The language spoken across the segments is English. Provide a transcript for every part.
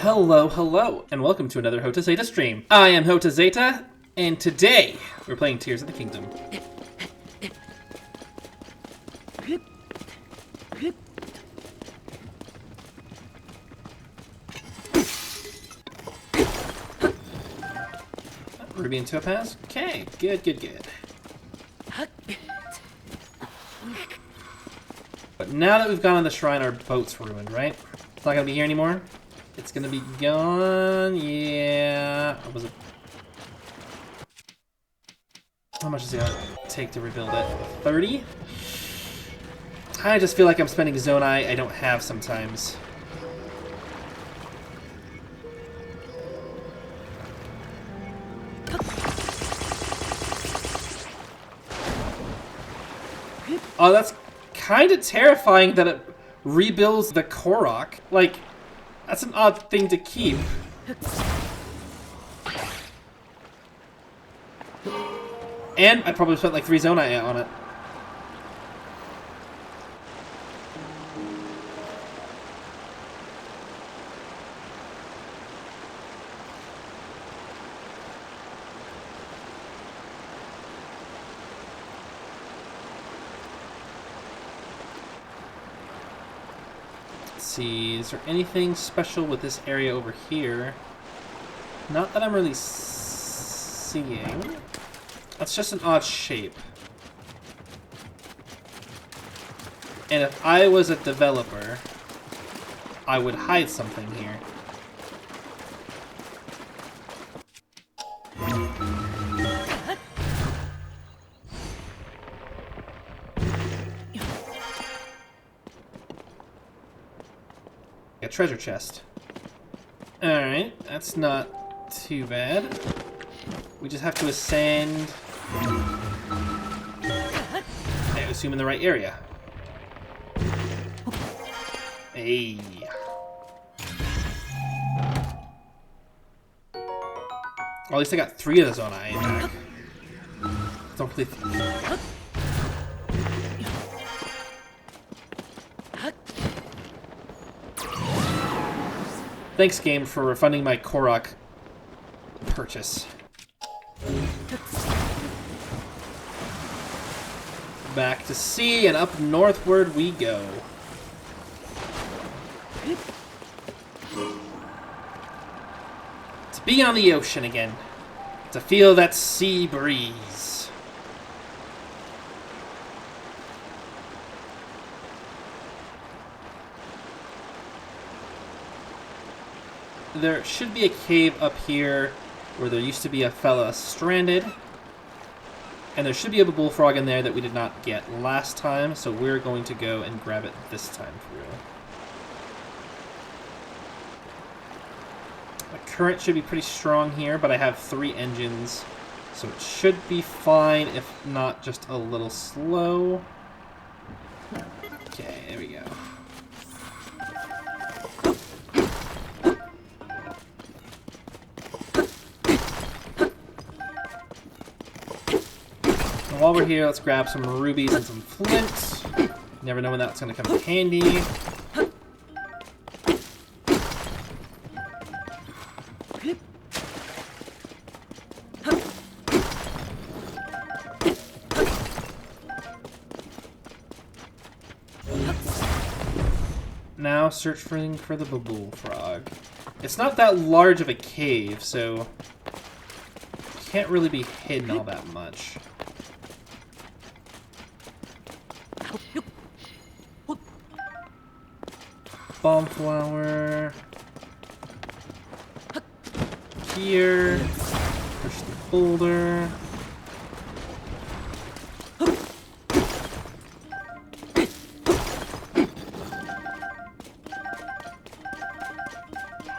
Hello, hello, and welcome to another Hota Zeta stream. I am Hota Zeta, and today we're playing Tears of the Kingdom. Ruby and Topaz? Okay, good. But now that we've gone on the shrine, our boat's ruined, right? It's not gonna be here anymore? It's gonna be gone, yeah. Or was it? How much is it gonna take to rebuild it? 30? I just feel like I'm spending Zonai I don't have sometimes. Oh, that's kind of terrifying that it rebuilds the Korok. Like, that's an odd thing to keep. And I probably spent like 3 Zonai on it. See, is there anything special with this area over here? Not that I'm really seeing. That's just an odd shape. And if I was a developer, I would hide something here. A treasure chest. Alright, that's not too bad. We just have to ascend. I assume in the right area. Hey. Well, at least I got 3 of the Zonai back. Don't really. Thanks, game, for refunding my Korok purchase. Back to sea and up northward we go. To be on the ocean again. To feel that sea breeze. There should be a cave up here where there used to be a fella stranded. And there should be a bullfrog in there that we did not get last time, so we're going to go and grab it this time through. The current should be pretty strong here, but I have 3 engines, so it should be fine, if not just a little slow. Okay, there we go. While we're here, let's grab some rubies and some flints. Never know when that's going to come in handy. Now searching for the Babbul frog. It's not that large of a cave, so it can't really be hidden all that much. Bomb flower. Here. Push the boulder.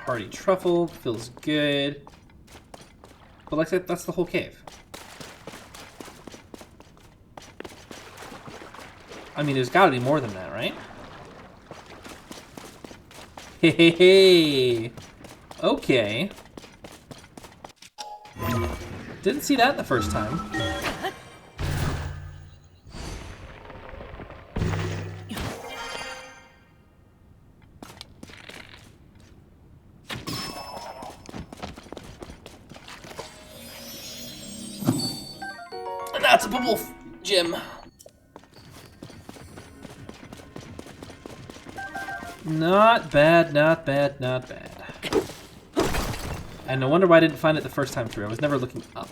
Hearty truffle. Feels good. But like I said, that's the whole cave. I mean, there's gotta be more than that, right? Hey. Okay. Didn't see that the first time. That's a Babbul gem. Not bad, not bad, not bad. And no wonder why I didn't find it the first time through. I was never looking up.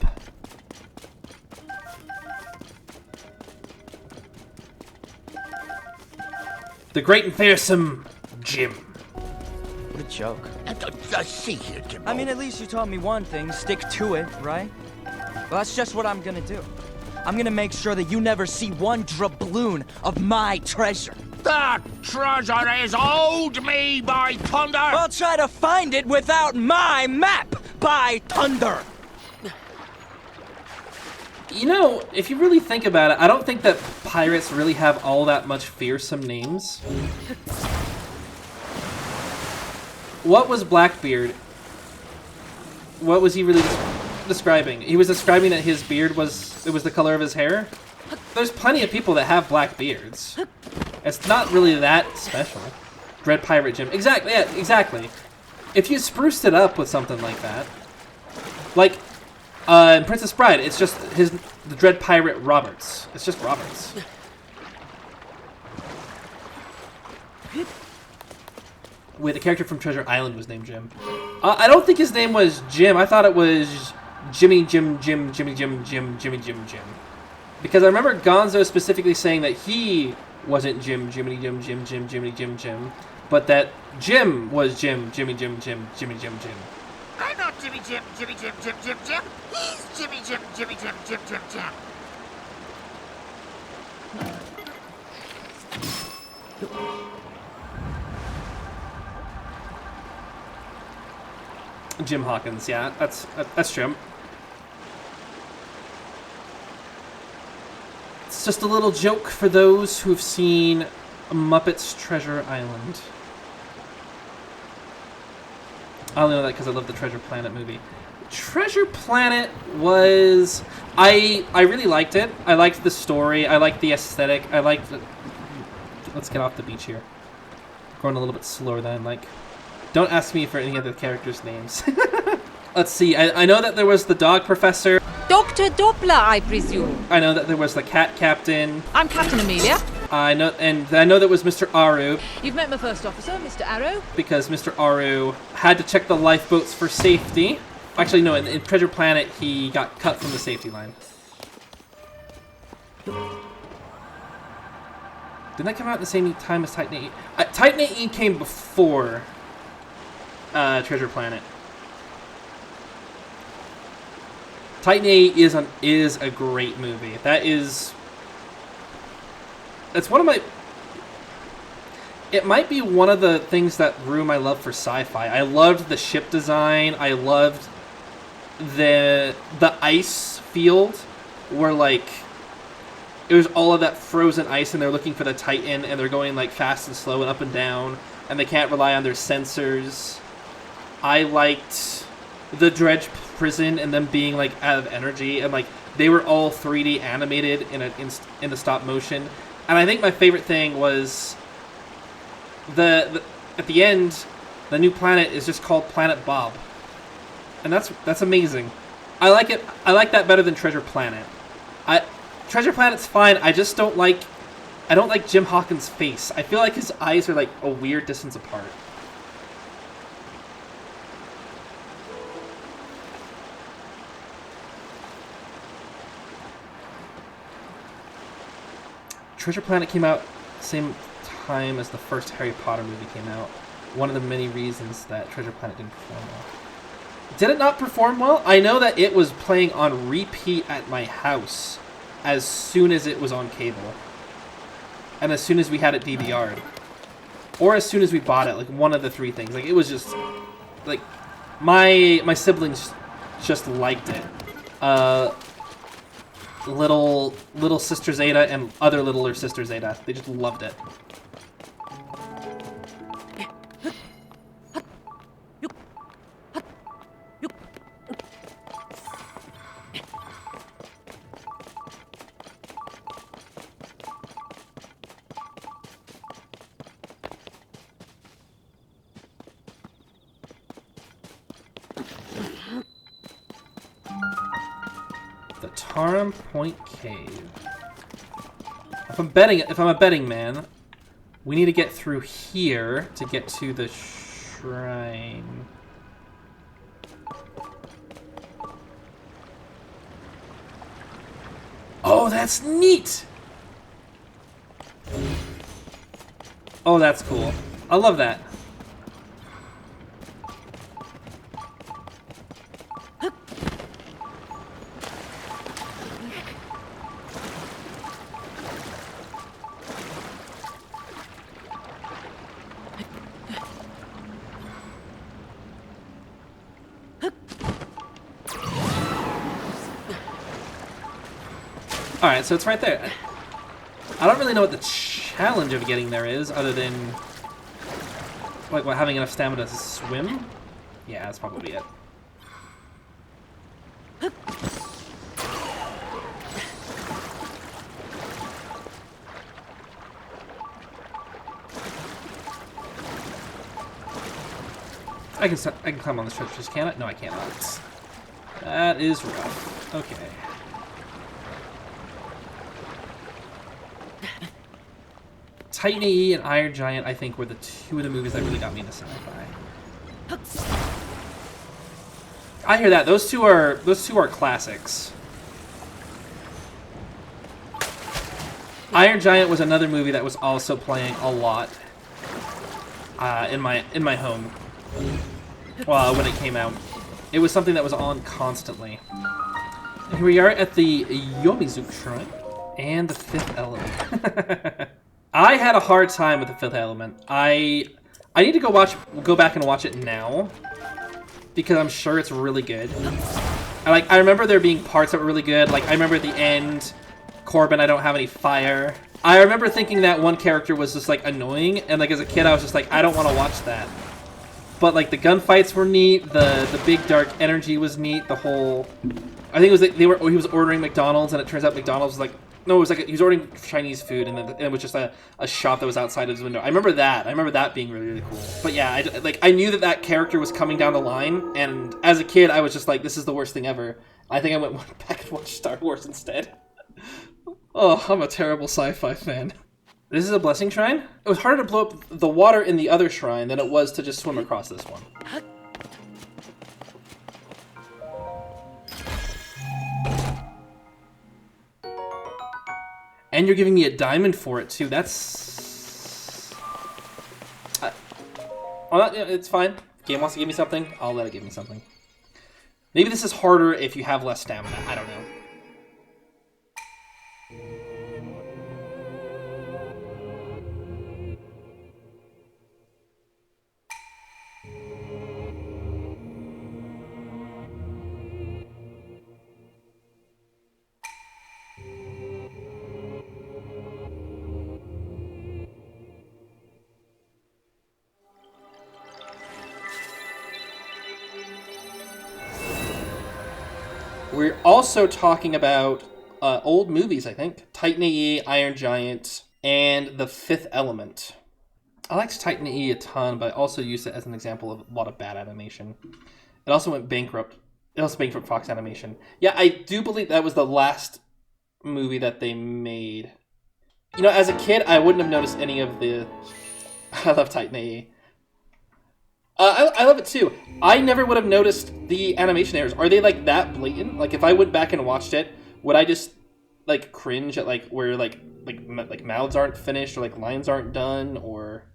The great and fearsome Jim. What a joke. See here, Jim. I mean, at least you taught me one thing. Stick to it, right? Well, that's just what I'm gonna do. I'm gonna make sure that you never see one doubloon of my treasure. That treasure is owed me by thunder! I'll try to find it without my map, by thunder! You know, if you really think about it, I don't think that pirates really have all that much fearsome names. What was Blackbeard? What was he really describing? He was describing that his beard was the color of his hair? There's plenty of people that have black beards. It's not really that special. Dread Pirate Jim. Exactly, yeah, exactly. If you spruced it up with something like that. Like, in Princess Bride, it's just the Dread Pirate Roberts. It's just Roberts. Wait, the character from Treasure Island was named Jim. I don't think his name was Jim. I thought it was Jimmy Jim. Because I remember Gonzo specifically saying that he wasn't Jim, but that Jim was Jim. I'm not Jimmy Jim. He's Jimmy Jim. Jim Hawkins, yeah, that's Jim. It's just a little joke for those who've seen Muppets Treasure Island. I only know that because I love the Treasure Planet movie. Treasure Planet was... I really liked it. I liked the story. I liked the aesthetic. I liked... Let's get off the beach here. Going a little bit slower than like... Don't ask me for any of the characters' names. Let's see. I know that there was the dog professor. Dr. Doppler, I presume. I know that there was the cat captain. I'm Captain Amelia. I know there was Mr. Aru. You've met my first officer, Mr. Arrow. Because Mr. Aru had to check the lifeboats for safety. Actually, no, in Treasure Planet, he got cut from the safety line. Didn't that come out at the same time as Titan AE? Titan AE came before Treasure Planet. Titan AE is a great movie. That's one of my... It might be one of the things that grew my love for sci-fi. I loved the ship design. I loved the ice field where, like, it was all of that frozen ice and they're looking for the Titan and they're going, like, fast and slow and up and down and they can't rely on their sensors. I liked the Dredge prison and them being, like, out of energy and, like, they were all 3D animated in the stop motion. And I think my favorite thing was the at the end, the new planet is just called Planet Bob. And that's amazing. I like it. I like that better than Treasure Planet. Treasure Planet's fine. I just don't like Jim Hawkins' face. I feel like his eyes are like a weird distance apart. Treasure Planet came out same time as the first Harry Potter movie came out. One of the many reasons that Treasure Planet didn't perform well. Did it not perform well? I know that it was playing on repeat at my house as soon as it was on cable. And as soon as we had it DVR'd. Or as soon as we bought it, like one of the three things. Like it was just like my siblings just liked it. Little sister Zeta and other littler sister Zeta. They just loved it. The Tarm Point Cave. If I'm a betting man, we need to get through here to get to the shrine. Oh, that's neat! Oh, that's cool. I love that. Alright, so it's right there. I don't really know what the challenge of getting there is, other than like what, having enough stamina to swim? Yeah, that's probably it. I can climb on the structures, can I? No, I cannot. That is rough. Okay. Ihen-A and Iron Giant, I think, were the two of the movies that really got me into sci-fi. I hear that. Those two are classics. Iron Giant was another movie that was also playing a lot in my home when it came out. It was something that was on constantly. And here we are at the Yomizuk Shrine and the Fifth Element. I had a hard time with the Fifth Element. I need to go back and watch it now because I'm sure it's really good. I remember there being parts that were really good. Like I remember at the end, Corbin, I don't have any fire. I remember thinking that one character was just like annoying, and like as a kid I was just like, I don't want to watch that. But like the gunfights were neat. The big dark energy was neat. The whole, I think it was like he was ordering McDonald's, and it turns out McDonald's was like. No, it was like he was ordering Chinese food, and then it was just a shop that was outside of his window. I rember that. I remember that being really, really cool. But yeah, I knew that character was coming down the line, and as a kid, I was just like, this is the worst thing ever. I think I went back and watched Star Wars instead. Oh, I'm a terrible sci-fi fan. This is a blessing shrine? It was harder to blow up the water in the other shrine than it was to just swim across this one. And you're giving me a diamond for it, too. That's... it's fine. If the game wants to give me something, I'll let it give me something. Maybe this is harder if you have less stamina. I don't know. We're also talking about old movies, I think. Ihen-A, Iron Giant, and The Fifth Element. I liked Ihen-A a ton, but I also used it as an example of a lot of bad animation. It also went bankrupt. It also bankrupt Fox Animation. Yeah, I do believe that was the last movie that they made. You know, as a kid, I wouldn't have noticed any of the... I love Ihen-A. I love it too. I never would have noticed the animation errors. Are they like that blatant? Like if I went back and watched it, would I just like cringe at like where like mouths aren't finished or like lines aren't done? Or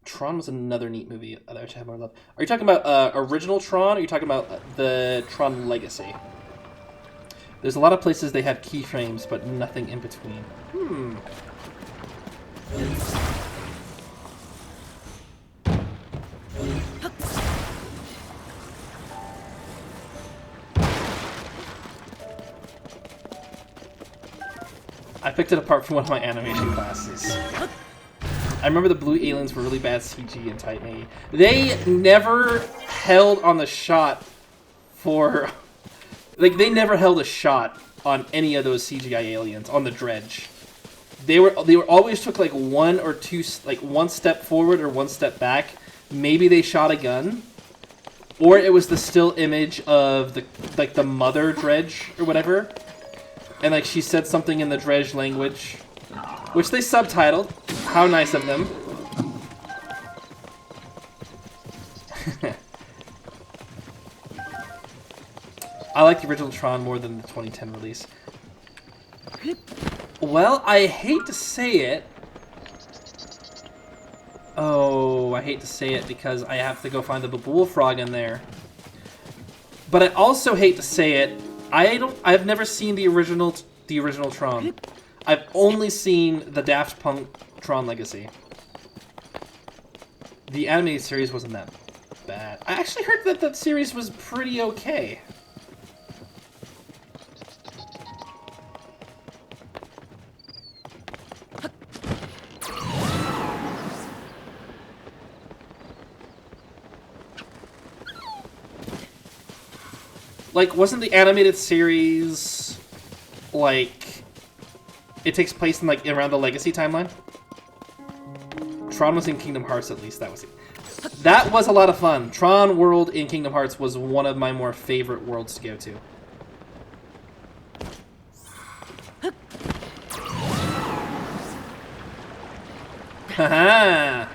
Tron was another neat movie that I have more love. Are you talking about original Tron? Or are you talking about the Tron Legacy? There's a lot of places they have keyframes, but nothing in between. I picked it apart from one of my animation classes. I remember the blue aliens were really bad CG in Ihen-A. They never held on the shot for... Like, they never held a shot on any of those CGI aliens, on the dredge. They were always took like one or two, like one step forward or one step back. Maybe they shot a gun. Or it was the still image of the mother dredge or whatever. And like she said something in the Dredge language, which they subtitled. How nice of them. I like the original Tron more than the 2010 release. Well, I hate to say it. Oh, I hate to say it because I have to go find the Babbul frog in there. But I also hate to say it. I've never seen the original Tron. I've only seen the Daft Punk Tron Legacy. The animated series wasn't that bad. I actually heard that that series was pretty okay. Like, wasn't the animated series, like, it takes place in, like, around the Legacy timeline? Tron was in Kingdom Hearts, at least. That was a lot of fun. Tron World in Kingdom Hearts was one of my more favorite worlds to go to. Haha!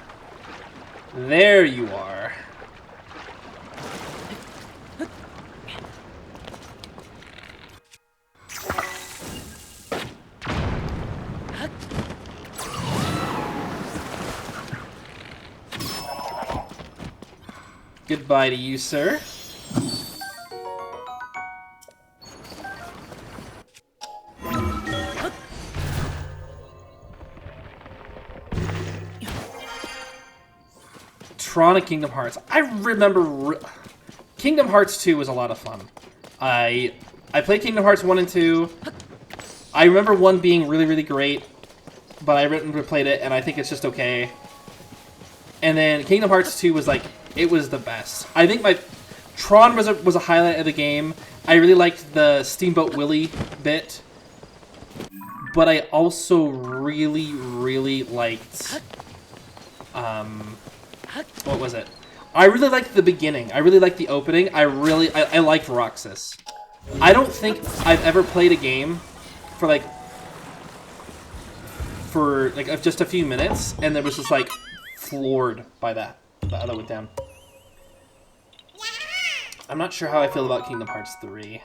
There you are. Goodbye to you, sir. Tron of Kingdom Hearts. I remember Kingdom Hearts 2 was a lot of fun. I played Kingdom Hearts 1 and 2. I remember 1 being really, really great, but I replayed it, and I think it's just okay. And then Kingdom Hearts 2 was like, it was the best. I think Tron was a highlight of the game. I really liked the Steamboat Willie bit, but I also really, really liked, what was it? I really liked the beginning. I really liked the opening. I liked Roxas. I don't think I've ever played a game for just a few minutes, and there was just like floored by that. That went down. I'm not sure how I feel about Kingdom Hearts 3.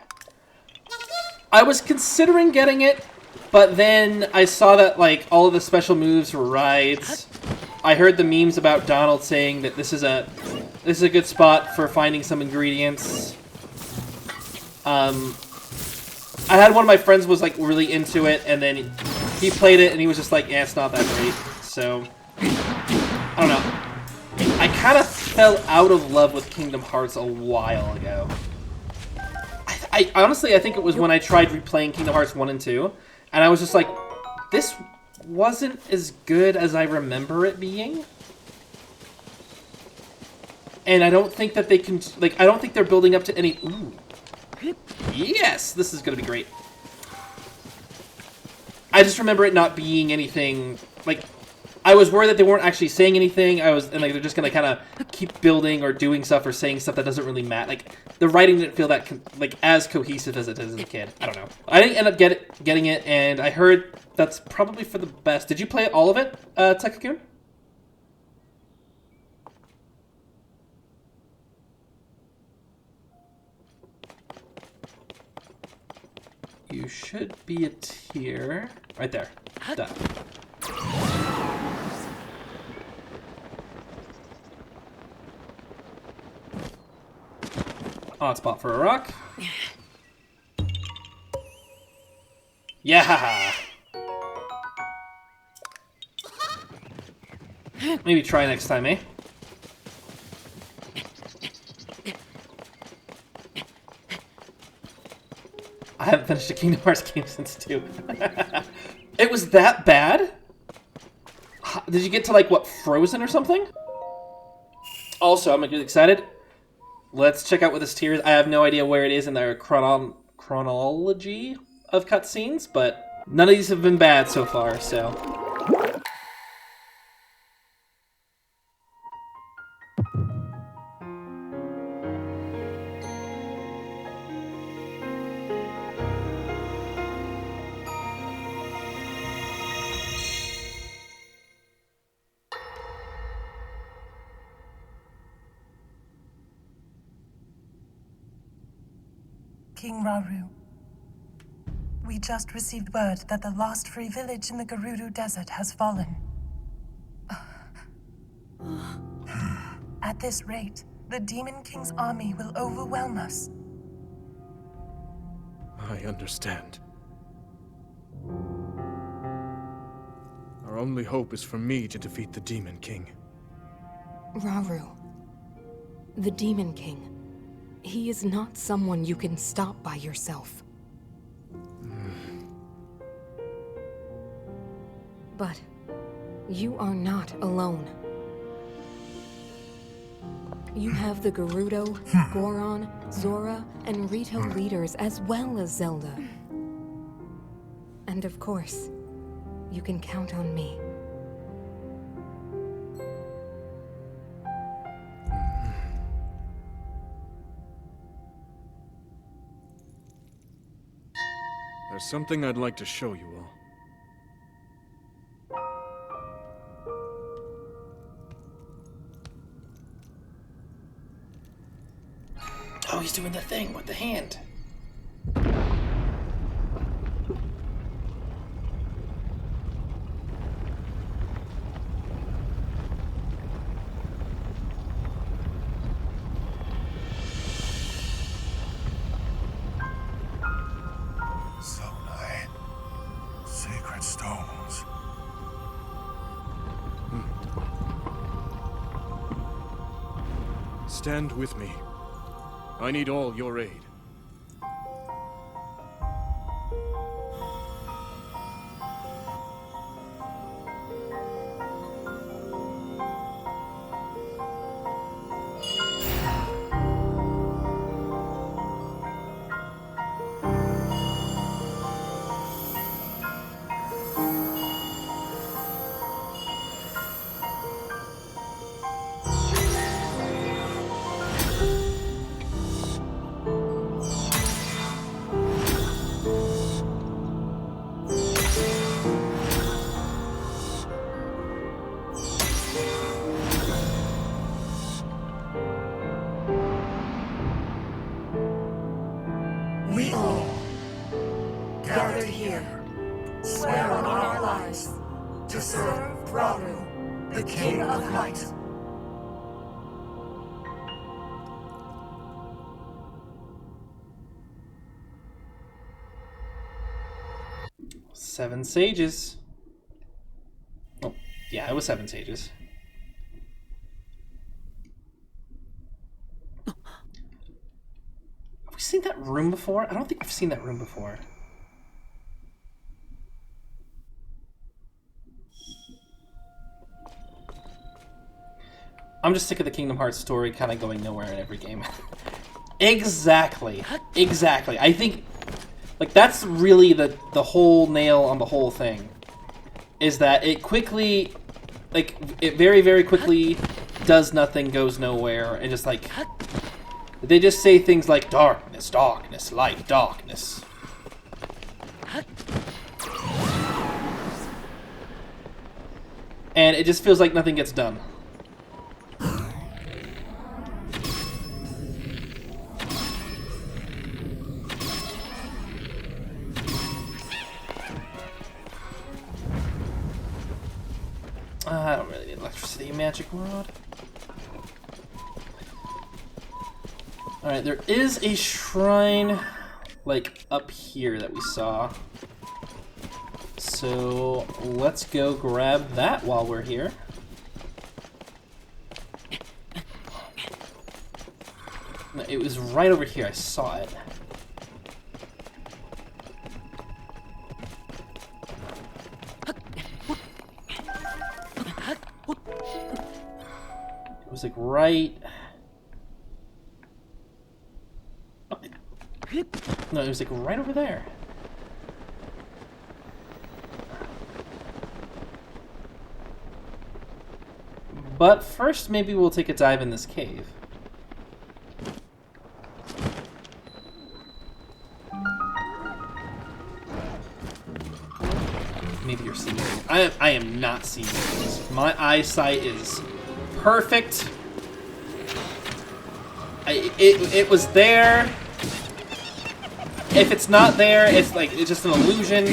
I was considering getting it, but then I saw that like all of the special moves were rides. I heard the memes about Donald saying that this is a good spot for finding some ingredients. I had one of my friends was like really into it, and then he played it and he was just like, yeah, it's not that great. So I don't know. I kind of fell out of love with Kingdom Hearts a while ago. I honestly, I think it was when I tried replaying Kingdom Hearts 1 and 2, and I was just like, this wasn't as good as I remember it being. And I don't think that they can, like, I don't think they're building up to any, ooh. Yes, this is going to be great. I just remember it not being anything, like, I was worried that they weren't actually saying anything. And like they're just gonna kind of keep building or doing stuff or saying stuff that doesn't really matter. Like the writing didn't feel that like as cohesive as it is as a kid. I don't know. I didn't end up getting it, and I heard that's probably for the best. Did you play all of it, Takakun? You should be a tier right there. Done. Odd spot for a rock. Yeah. Maybe try next time, eh? I haven't finished a Kingdom Hearts game since 2. It was that bad? Did you get to, like, what, Frozen or something? Also, I'm excited. Let's check out what this tier is. I have no idea where it is in their chronology of cutscenes, but none of these have been bad so far, so... King Rauru. We just received word that the lost free village in the Gerudo Desert has fallen. At this rate, the Demon King's army will overwhelm us. I understand. Our only hope is for me to defeat the Demon King. Rauru. The Demon King. He is not someone you can stop by yourself. But you are not alone. You have the Gerudo, Goron, Zora, and Rito leaders as well as Zelda. And of course, you can count on me. There's something I'd like to show you all. Oh, he's doing the thing with the hand. Zonai. Sacred stones. Stand with me. I need all your aid. We all, gathered here, swear on our lives to serve Rauru, the King of Light. Seven sages. Oh, yeah, it was 7 sages. Have we seen that room before? I don't think we've seen that room before. I'm just sick of the Kingdom Hearts story kind of going nowhere in every game. Exactly. Exactly. I think, like, that's really the whole nail on the whole thing. Is that it quickly, like, it very, very quickly does nothing, goes nowhere, and just, like, they just say things like, darkness, darkness, light, darkness. And it just feels like nothing gets done. I don't really need electricity magic rod. Alright, there is a shrine, like, up here that we saw. So, let's go grab that while we're here. No, it was right over here, I saw it. It was like right... No, it was like right over there. But first, maybe we'll take a dive in this cave. Maybe you're seeing it. I am not seeing things. My eyesight is perfect. It was there. if it's not there, it's like it's just an illusion.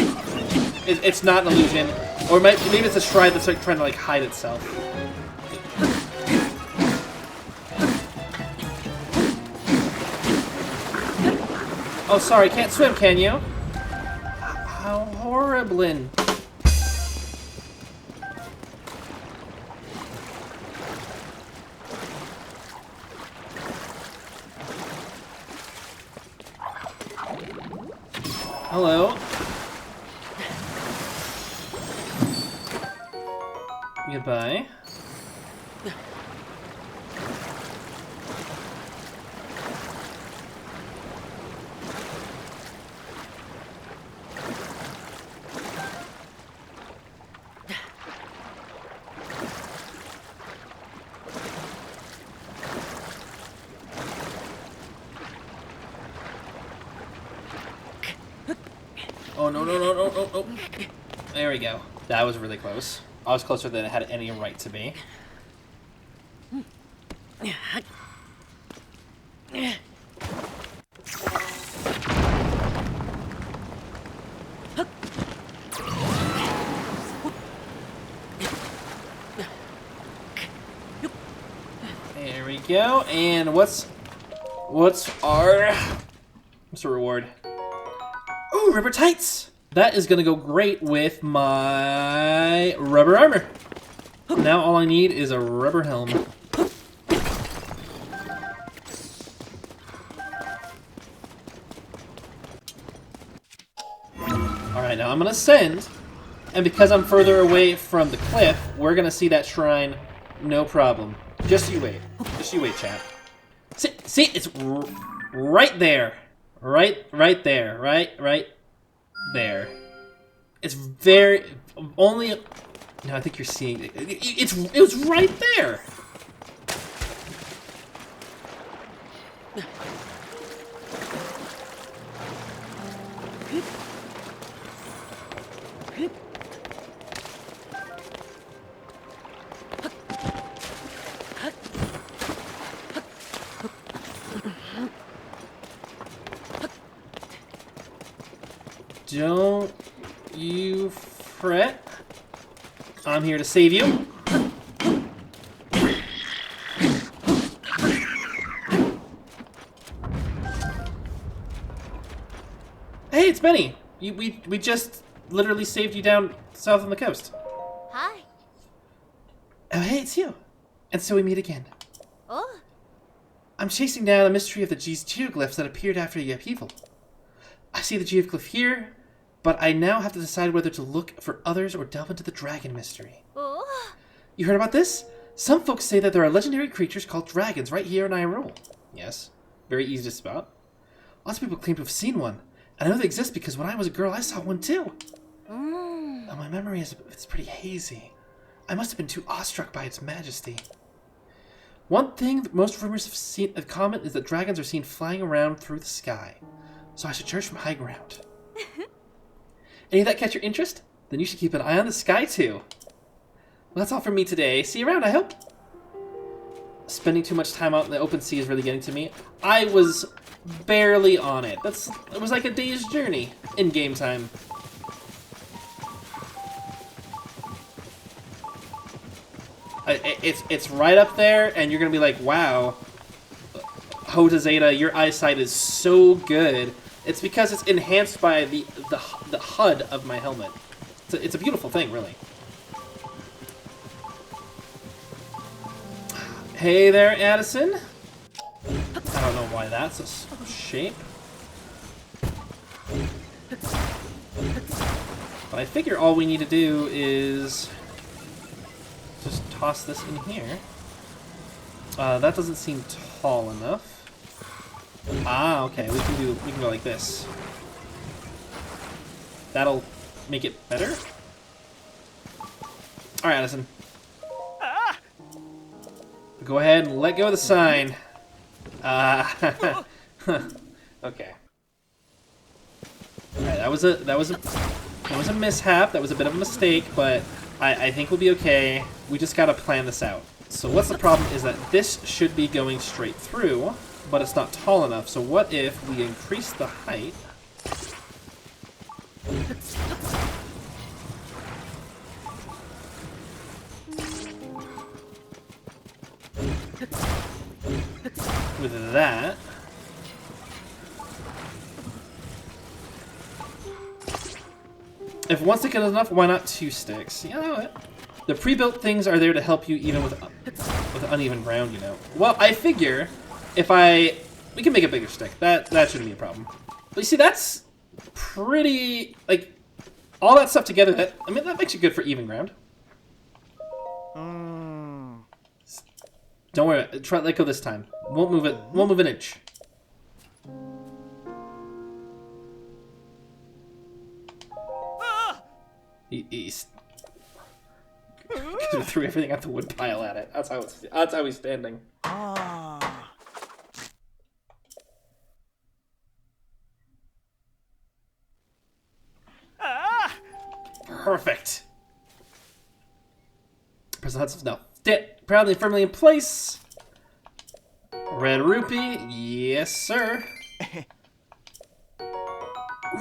It's not an illusion, or maybe it's a shrine that's like trying to like hide itself. Oh, sorry, can't swim, can you? How horrible. Hello. Goodbye. Oh, no, no, no, no, no, no. There we go. That was really close. I was closer than it had any right to be. There we go. And what's the reward? Ooh, rubber tights! That is gonna go great with my rubber armor. Now all I need is a rubber helm. Alright, now I'm gonna ascend, and because I'm further away from the cliff, we're gonna see that shrine no problem. Just you wait. Just you wait, chat. See, it's right there. Right there. Right there. It's very only. No, I think you're seeing it. It was right there. Don't you fret. I'm here to save you. Hey, it's Benny. We just literally saved you down south on the coast. Hi. Oh, hey, it's you. And so we meet again. Oh. I'm chasing down the mystery of the geoglyphs that appeared after the upheaval. I see the geoglyph here, but I now have to decide whether to look for others or delve into the dragon mystery. Oh. You heard about this? Some folks say that there are legendary creatures called dragons right here in Hyrule. Yes, very easy to spot. Lots of people claim to have seen one. And I know they exist because when I was a girl, I saw one too. Now, my memory it's pretty hazy. I must have been too awestruck by its majesty. One thing that most rumors have common is that dragons are seen flying around through the sky. So I should search from high ground. Any of that catch your interest? Then you should keep an eye on the sky too. Well, that's all from me today. See you around, I hope. Spending too much time out in the open sea is really getting to me. I was barely on it. It was like a day's journey in game time. It's right up there, and you're gonna be like, wow, Jota, Zeta, your eyesight is so good. It's because it's enhanced by the HUD of my helmet. It's a beautiful thing, really. Hey there, Addison. I don't know why that's a shape. But I figure all we need to do is just toss this in here. That doesn't seem tall enough. Ah, okay. We can go like this. That'll make it better. All right, Addison. Go ahead and let go of the sign. Okay. All right, that was a mishap. That was a bit of a mistake, but I think we'll be okay. We just gotta plan this out. So what's the problem is that this should be going straight through, but it's not tall enough. So what if we increase the height With that, if one stick is enough, why not 2 sticks? You know what? The pre-built things are there to help you even with uneven ground, you know. Well, I figure if we can make a bigger stick. That shouldn't be a problem. But you see, that's pretty, like, all that stuff together, that makes it good for even ground. Don't worry, let go this time. Won't move an inch. He threw everything at the wood pile at it. That's how he's standing. Perfect. Press the Hudson's now. Proudly and firmly in place. Red rupee, yes sir.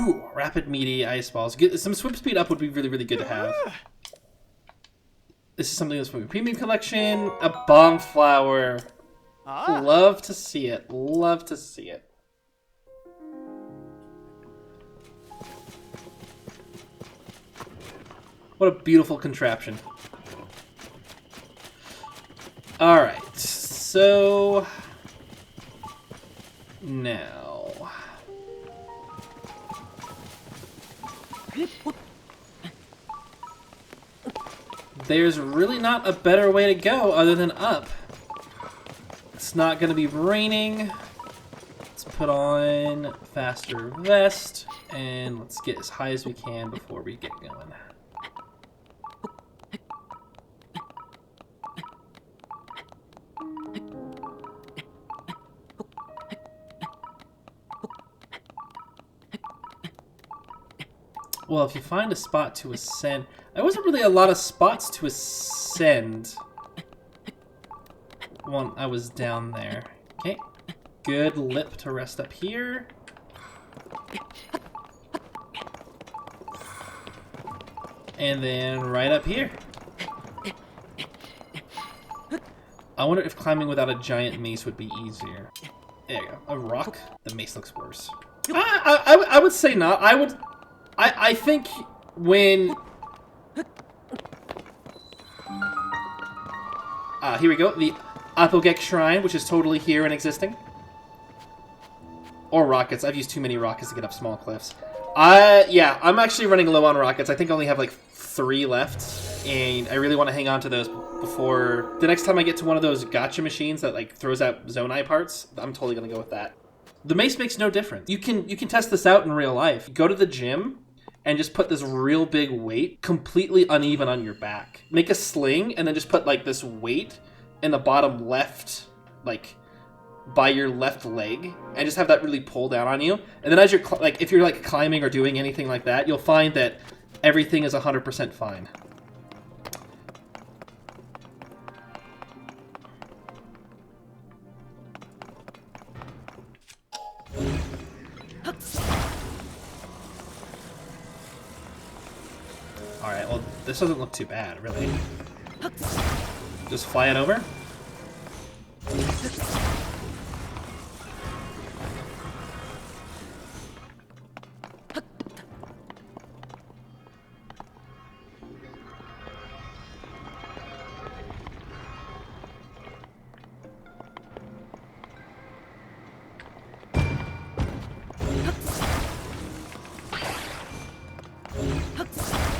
Ooh, rapid meaty ice balls. Some swim speed up would be really, really good to have. This is something that's from a premium collection. A bomb flower. Love to see it. Love to see it. What a beautiful contraption. Alright, so now there's really not a better way to go other than up. It's not going to be raining. Let's put on faster vest and let's get as high as we can before we get going. Well, if you find a spot to ascend... There wasn't really a lot of spots to ascend when I was down there. Okay. Good lip to rest up here. And then right up here. I wonder if climbing without a giant mace would be easier. There you go. A rock? The mace looks worse. I would say not. I think when... here we go. The Apogek Shrine, which is totally here and existing. Or rockets. I've used too many rockets to get up small cliffs. Yeah, I'm actually running low on rockets. I think I only have like 3 left. And I really want to hang on to those before... The next time I get to one of those gacha machines that like throws out Zonai parts, I'm totally going to go with that. The mace makes no difference. You can test this out in real life. Go to the gym and just put this real big weight completely uneven on your back. Make a sling and then just put like this weight in the bottom left, like by your left leg, and just have that really pull down on you. And then as you're like, if you're like climbing or doing anything like that, you'll find that everything is 100% fine. Alright, well, this doesn't look too bad, really. Just fly it over.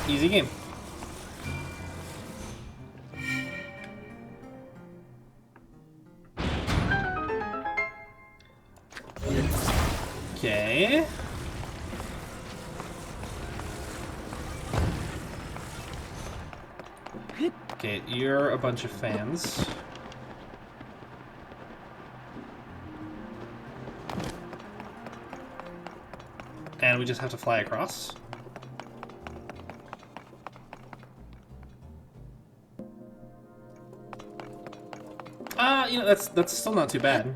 Easy game. Okay. Okay, you're a bunch of fans. And we just have to fly across. You know, that's still not too bad.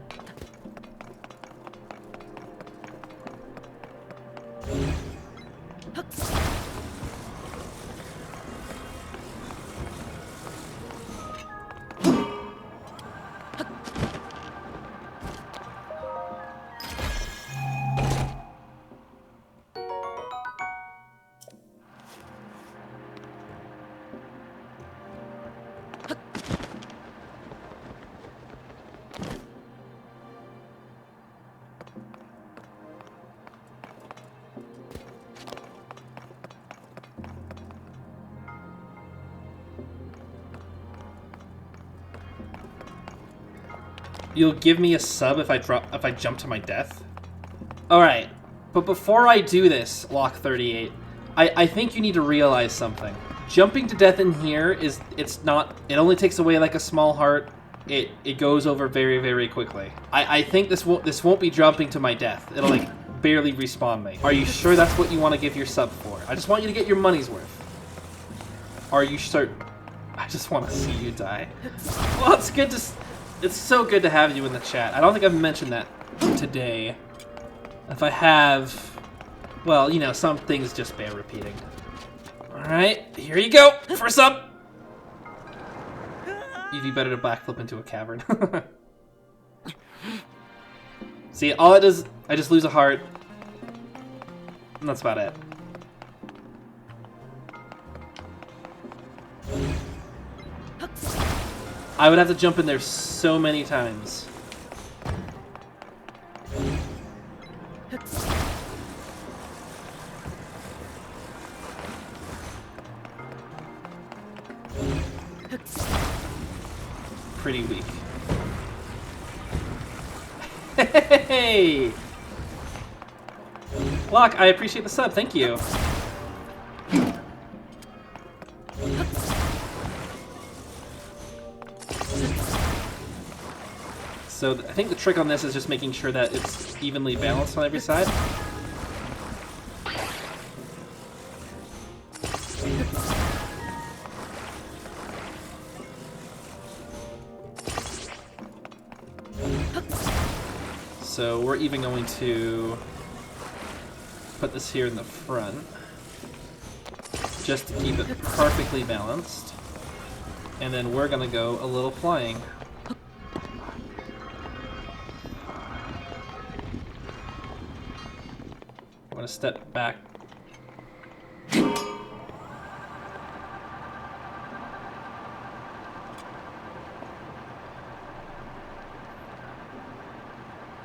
You'll give me a sub if I jump to my death? Alright, but before I do this, Lock 38, I think you need to realize something. Jumping to death in here it only takes away like a small heart. It goes over very, very quickly. I think this won't be jumping to my death. It'll like barely respawn me. Are you sure that's what you want to give your sub for? I just want you to get your money's worth. Are you certain? I just want to see you die. Well, it's so good to have you in the chat. I don't think I've mentioned that today. If I have, well, you know, some things just bear repeating. Alright, here you go, for a sub! You'd be better to backflip into a cavern. See, all it does, I just lose a heart. And that's about it. I would have to jump in there so many times. Pretty weak. Hey! Locke, I appreciate the sub, thank you. So I think the trick on this is just making sure that it's evenly balanced on every side. So we're even going to put this here in the front, just to keep it perfectly balanced. And then we're gonna go a little flying. I'm gonna step back.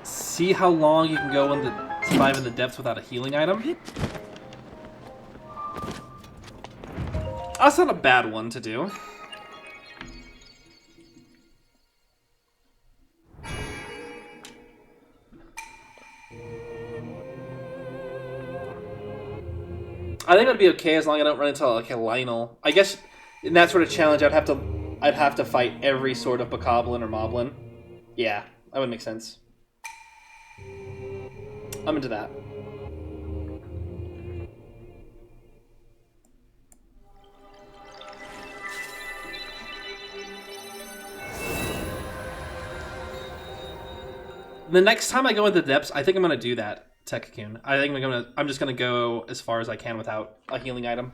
See how long you can go in survive in the depths without a healing item? That's not a bad one to do. I think it'd be okay as long as I don't run into like a Lionel. I guess in that sort of challenge, I'd have to fight every sort of Bokoblin or Moblin. Yeah, that would make sense. I'm into that. The next time I go into the depths, I think I'm gonna do that, Tekakun. I think I'm just gonna go as far as I can without a healing item.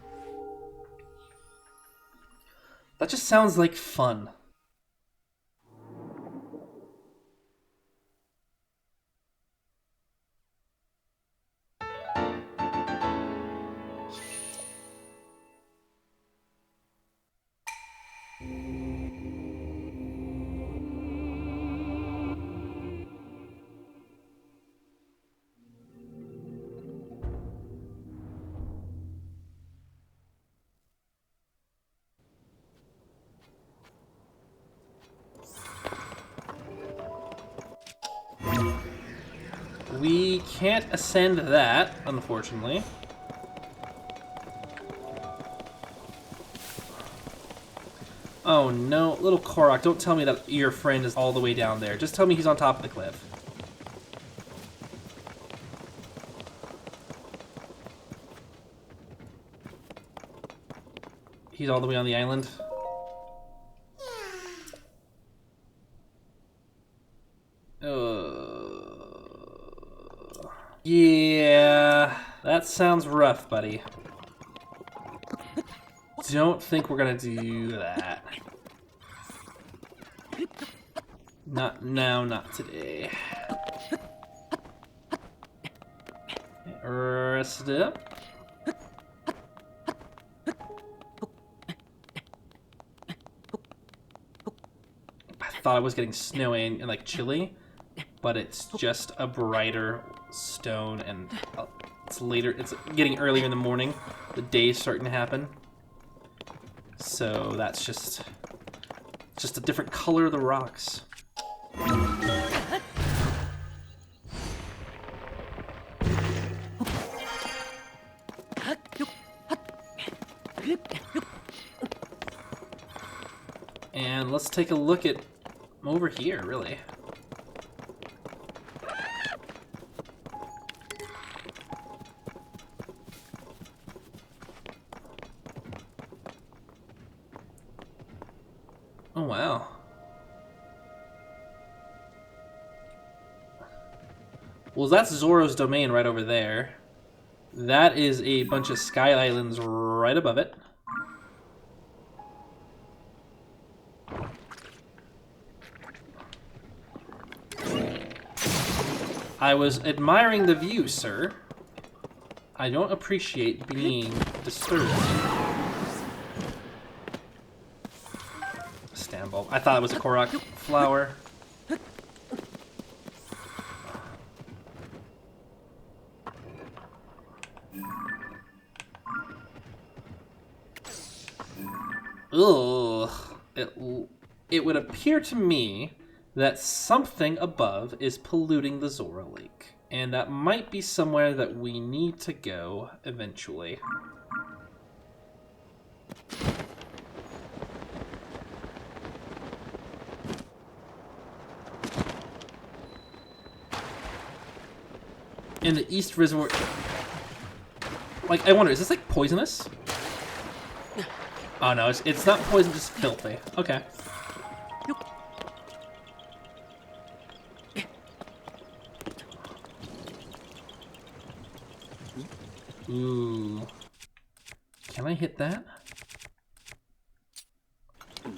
That just sounds like fun. We can't ascend that, unfortunately. Oh no, little Korok, don't tell me that your friend is all the way down there. Just tell me he's on top of the cliff. He's all the way on the island. Yeah, that sounds rough, buddy. Don't think we're gonna do that. Not now, not today. Rest it up. I thought I was getting snowy and like chilly, but it's just a brighter stone, and it's later. It's getting earlier in the morning. The day's starting to happen, so that's just a different color of the rocks. And let's take a look at over here, really. Oh, wow. Well, that's Zoro's domain right over there. That is a bunch of sky islands right above it. I was admiring the view, sir. I don't appreciate being disturbed. Stamble. I thought it was a Korok flower. Ugh. It would appear to me that something above is polluting the Zora Lake. And that might be somewhere that we need to go eventually. In the East Reservoir... Like, I wonder, is this like poisonous? Oh no, it's not poison, just filthy. Okay. Ooh. Can I hit that? I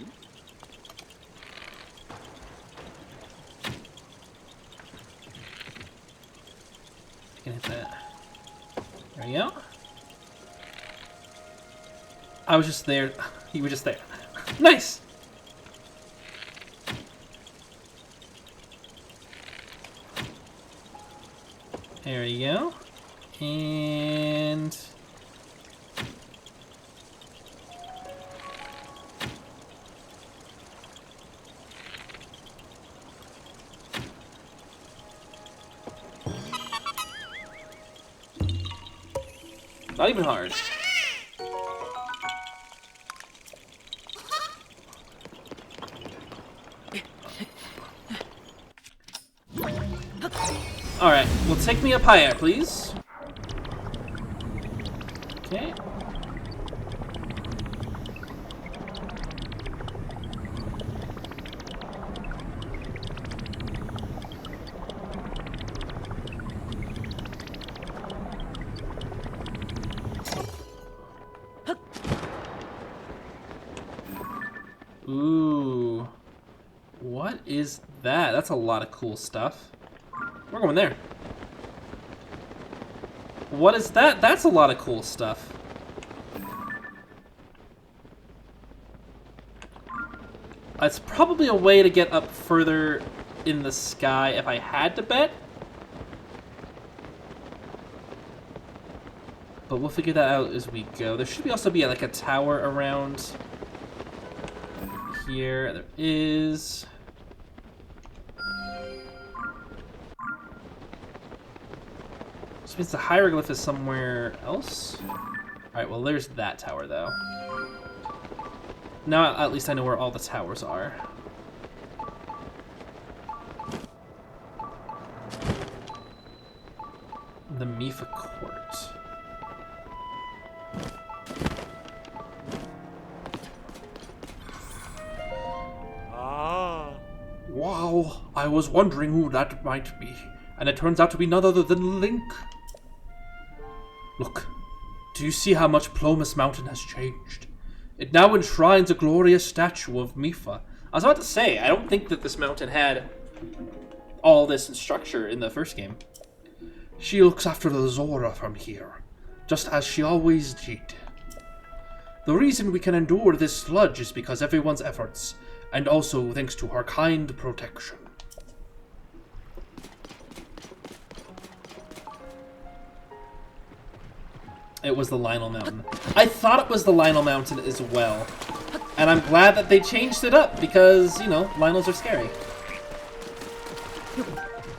can hit that. There we go. I was just there. You were just there. Nice! There we go. And... not even hard. Alright, well, take me up higher, please. Okay. Ooh. What is that? That's a lot of cool stuff. We're going there. What is that? That's a lot of cool stuff. It's probably a way to get up further in the sky if I had to bet. But we'll figure that out as we go. There should also be like a tower around here. There is. Which means the hieroglyph is somewhere else. Alright, well there's that tower though. Now at least I know where all the towers are. The Mipha Court. Wow, I was wondering who that might be. And it turns out to be none other than Link. Look, do you see how much Plomus Mountain has changed? It now enshrines a glorious statue of Mipha. I was about to say, I don't think that this mountain had all this structure in the first game. She looks after the Zora from here, just as she always did. The reason we can endure this sludge is because everyone's efforts, and also thanks to her kind protection. It was the Lionel Mountain. I thought it was the Lionel Mountain as well. And I'm glad that they changed it up because, you know, Lionels are scary.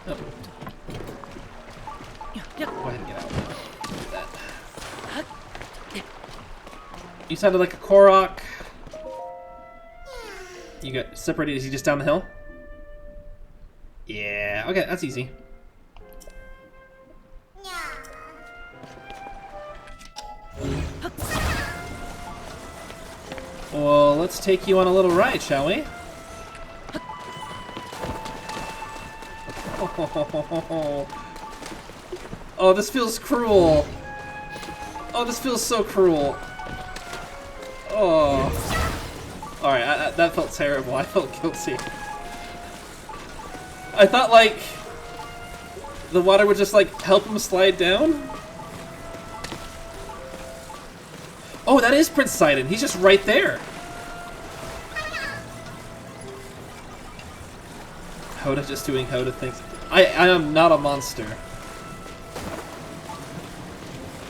Oh. Go ahead and get out. Do that. You sounded like a Korok. You got separated. Is he just down the hill? Yeah. Okay, that's easy. Well, let's take you on a little ride, shall we? Oh, this feels cruel. Oh, this feels so cruel. Oh. Alright, that felt terrible. I felt guilty. I thought, like, the water would just, like, help him slide down. Oh, that is Prince SIdon. He's just right there. Hoda just doing Hoda things. I am not a monster.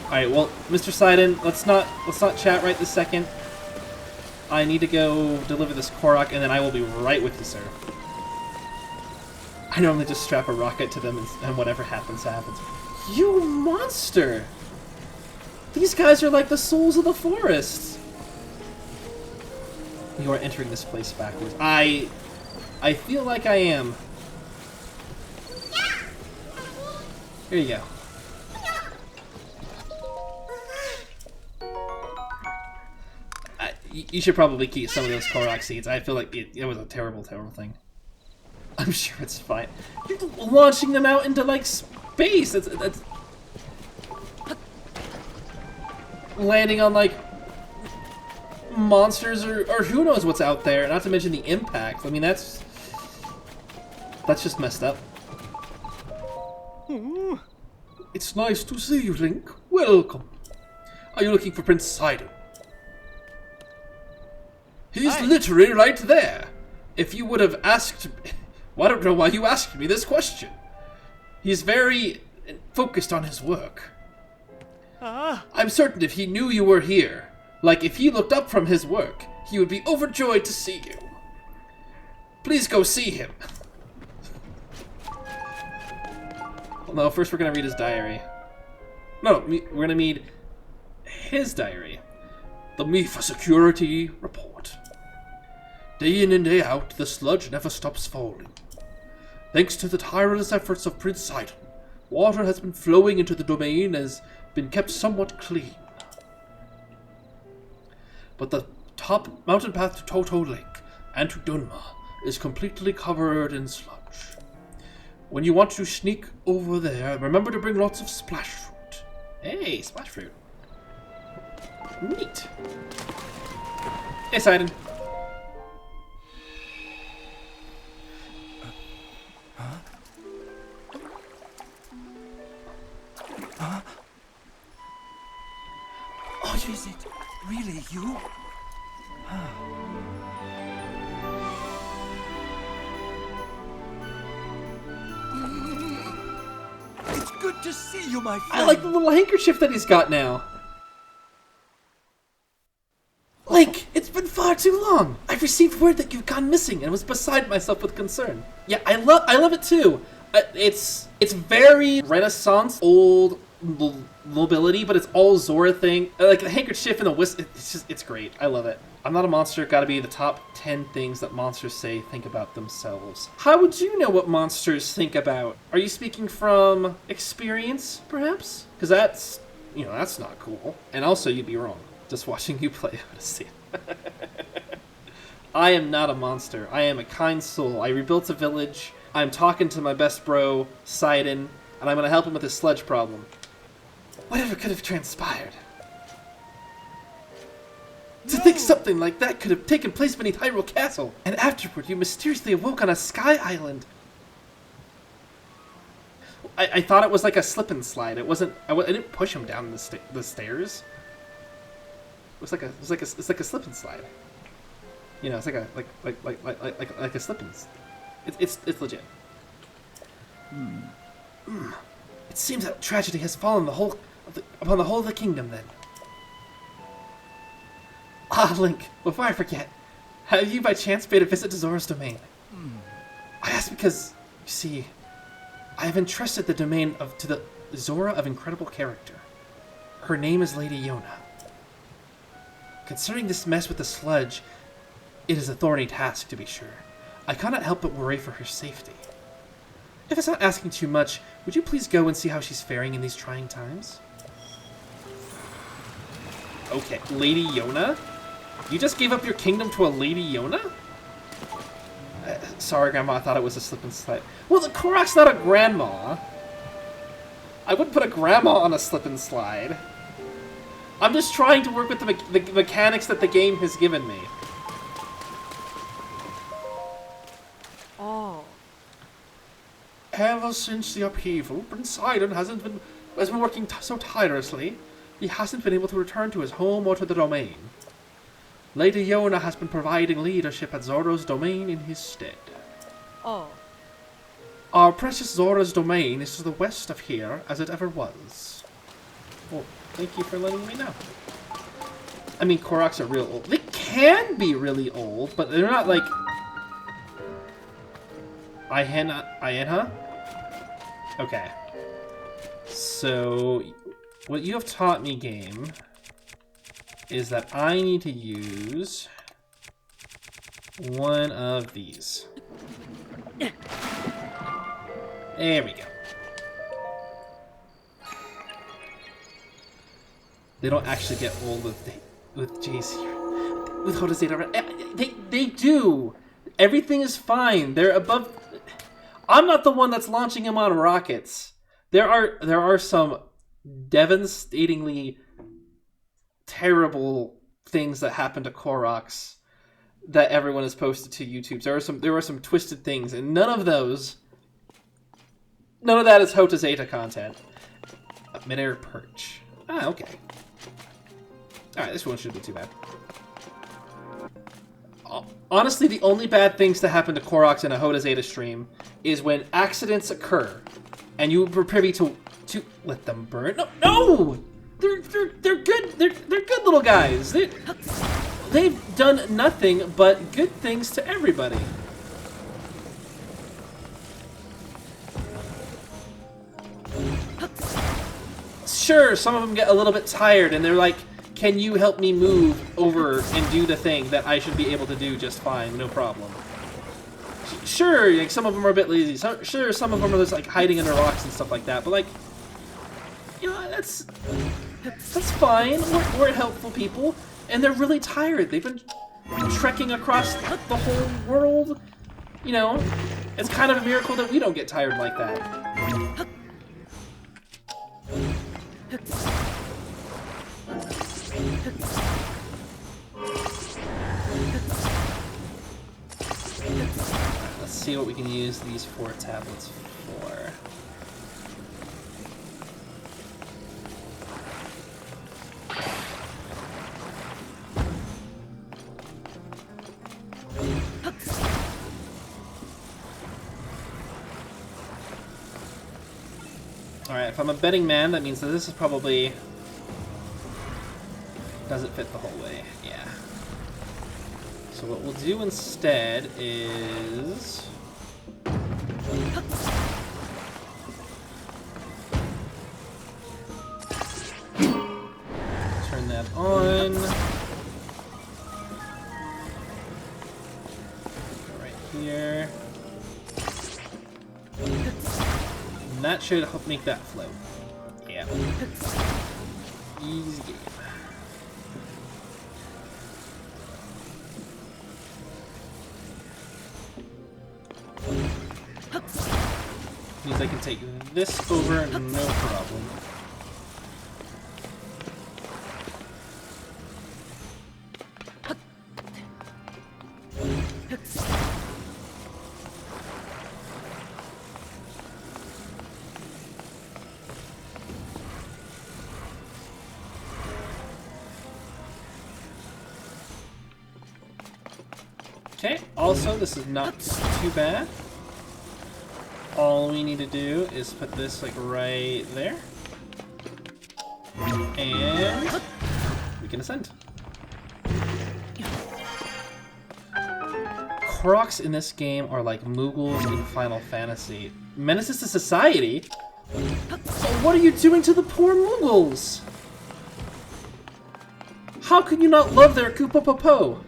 Alright, well, Mr. SIdon, let's not chat right this second. I need to go deliver this Korok, and then I will be right with you, sir. I normally just strap a rocket to them, and whatever happens, happens. You monster! These guys are like the souls of the forest. You are entering this place backwards. I feel like I am. Here you go. You should probably keep some of those Korok seeds. I feel like it was a terrible, terrible thing. I'm sure it's fine. You're launching them out into, like, space! That's landing on, like, monsters or who knows what's out there, not to mention the impact. I mean, that's just messed up. It's nice to see you, Link. Welcome. Are you looking for Prince SIdon? He's literally right there. If you would have asked me... Well, I don't know why you asked me this question. He's very focused on his work. I'm certain if he knew you were here, like if he looked up from his work, he would be overjoyed to see you. Please go see him. Well, no, first we're going to read his diary. No, we're going to read his diary. The Mipha Security Report. Day in and day out, the sludge never stops falling. Thanks to the tireless efforts of Prince SIdon, water has been flowing into the domain and has been kept somewhat clean. But the top mountain path to Toto Lake and to Dunma is completely covered in sludge. When you want to sneak over there, remember to bring lots of splash fruit. Hey, splash fruit. Neat. Hey, SIdon. Oh, is it really you? It's good to see you, my friend. I like the little handkerchief that he's got now. Like, it's been far too long. I've received word that you've gone missing and was beside myself with concern. Yeah, I love it too. It's very Renaissance, old nobility, but it's all Zora thing. Like the handkerchief and the whisk, it's great. I love it. I'm not a monster. Gotta be the top 10 things that monsters think about themselves. How would you know what monsters think about? Are you speaking from experience, perhaps? Because that's not cool. And also, you'd be wrong. Just watching you play Odyssey. I am not a monster. I am a kind soul. I rebuilt a village. I'm talking to my best bro, SIdon, and I'm going to help him with his sledge problem. Whatever could have transpired? To think something like that could have taken place beneath Hyrule Castle, and afterward you mysteriously awoke on a sky island. I thought it was like a slip and slide. It wasn't. I didn't push him down the stairs. It's like a slip and slide. You know, it's like a slip and. It's legit. It seems that tragedy has fallen upon the whole of the kingdom. Then. Ah, Link. Before I forget, have you by chance paid a visit to Zora's domain? I ask because, you see, I have entrusted the domain to the Zora of incredible character. Her name is Lady Yona. Concerning this mess with the sludge, it is a thorny task, to be sure. I cannot help but worry for her safety. If it's not asking too much, would you please go and see how she's faring in these trying times? Okay, Lady Yona? You just gave up your kingdom to a Lady Yona? Sorry, Grandma, I thought it was a slip and slide. Well, the Korok's not a grandma. I wouldn't put a grandma on a slip and slide. I'm just trying to work with the mechanics that the game has given me. Oh. Ever since the upheaval, Prince SIdon has been working so tirelessly, he hasn't been able to return to his home or to the domain. Lady Yona has been providing leadership at Zora's domain in his stead. Oh. Our precious Zora's domain is to the west of here, as it ever was. Well, thank you for letting me know. I mean, Koroks are real old. They can be really old, but they're not like... Ihen-A? Okay. So, what you have taught me, game, is that I need to use one of these. There we go. They don't actually get old with JC. With Hoda Zeta. They do. Everything is fine. They're above. I'm not the one that's launching them on rockets. There are some devastatingly terrible things that happen to Koroks that everyone has posted to YouTube. There were some twisted things, and none of that is Hoda Zeta content. Midair perch. Ah, okay. Alright, this one shouldn't be too bad. Honestly, the only bad things to happen to Koroks in a Hoda Zeta stream is when accidents occur, and you were privy to let them burn. No! They're good. They're good little guys. They've done nothing but good things to everybody. Sure, some of them get a little bit tired, and they're like, "Can you help me move over and do the thing that I should be able to do just fine, no problem?" Sure, like some of them are a bit lazy. Sure, some of them are just like hiding under rocks and stuff like that. But like, you know, that's fine. We're helpful people, and they're really tired. They've been trekking across the whole world. You know, it's kind of a miracle that we don't get tired like that. Let's see what we can use these 4 tablets for. Alright, if I'm a betting man, that means that this is probably... doesn't fit the whole way, yeah. So what we'll do instead is... turn that on. Go right here. And that should help make that float. Yeah. Easy game. Means I can take this over, no problem. Okay, also this is not too bad. All we need to do is put this like right there. And we can ascend. Koroks in this game are like Moogles in Final Fantasy. Menaces to society? What are you doing to the poor Moogles? How can you not love their Kupopopo?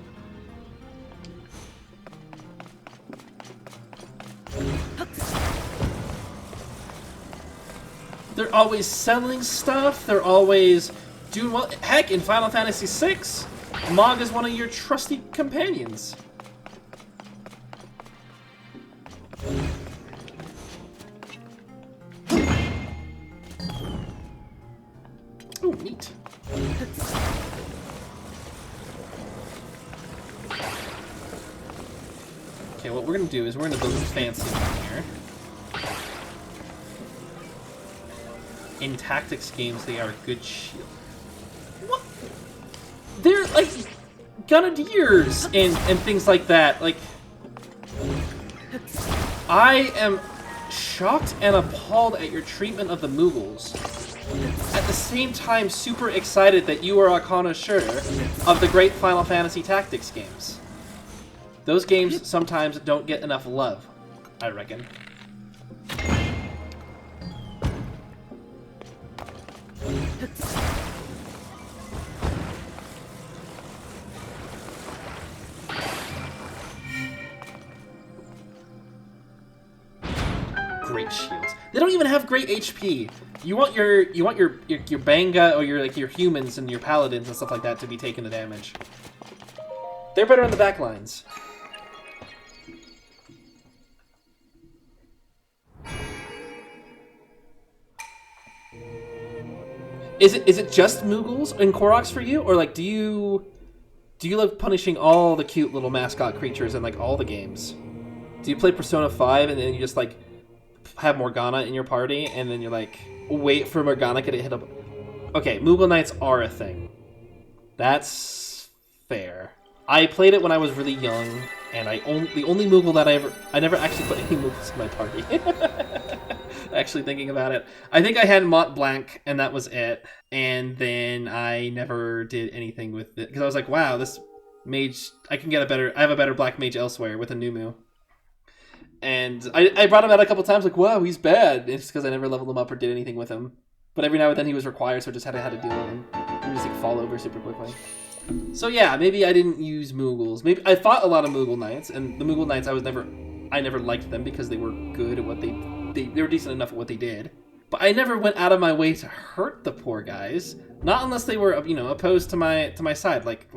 They're always selling stuff. They're always doing well. Heck, in Final Fantasy VI, Mog is one of your trusty companions. Oh, neat. Okay, what we're gonna do is we're gonna build a fancy one here. In tactics games, they are a good shield. What? They're like Grenadiers and things like that. Like, I am shocked and appalled at your treatment of the Mughals. At the same time, super excited that you are a connoisseur of the great Final Fantasy Tactics games. Those games sometimes don't get enough love, I reckon. Great shields. They don't even have great HP. You want your Banga or your humans and your paladins and stuff like that to be taking the damage. They're better on the back lines. Is it just Mughals and Koroks for you, or like do you love punishing all the cute little mascot creatures in like all the games? Do you play Persona 5 and then you just like have Morgana in your party and then you're like wait for Morgana to hit up? Okay, Mughal Knights are a thing. That's fair. I played it when I was really young, and the only Mughal that I never actually put any Mughals in my party. Actually thinking about it, I think I had Mont Blanc and that was it, and then I never did anything with it because I was like, wow, this mage, I have a better black mage elsewhere with a Numu. And I brought him out a couple times, like, wow, he's bad. It's because I never leveled him up or did anything with him. But every now and then he was required, so I just had to deal with him. He would just like fall over super quickly. So yeah, maybe I didn't use Mughals. Maybe I fought a lot of Mughal Knights, and the Mughal Knights I never liked them because they were good at what they were decent enough at what they did. But I never went out of my way to hurt the poor guys. Not unless they were, opposed to my side, like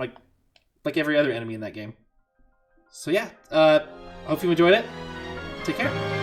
every other enemy in that game. So yeah, hope you enjoyed it. Take care.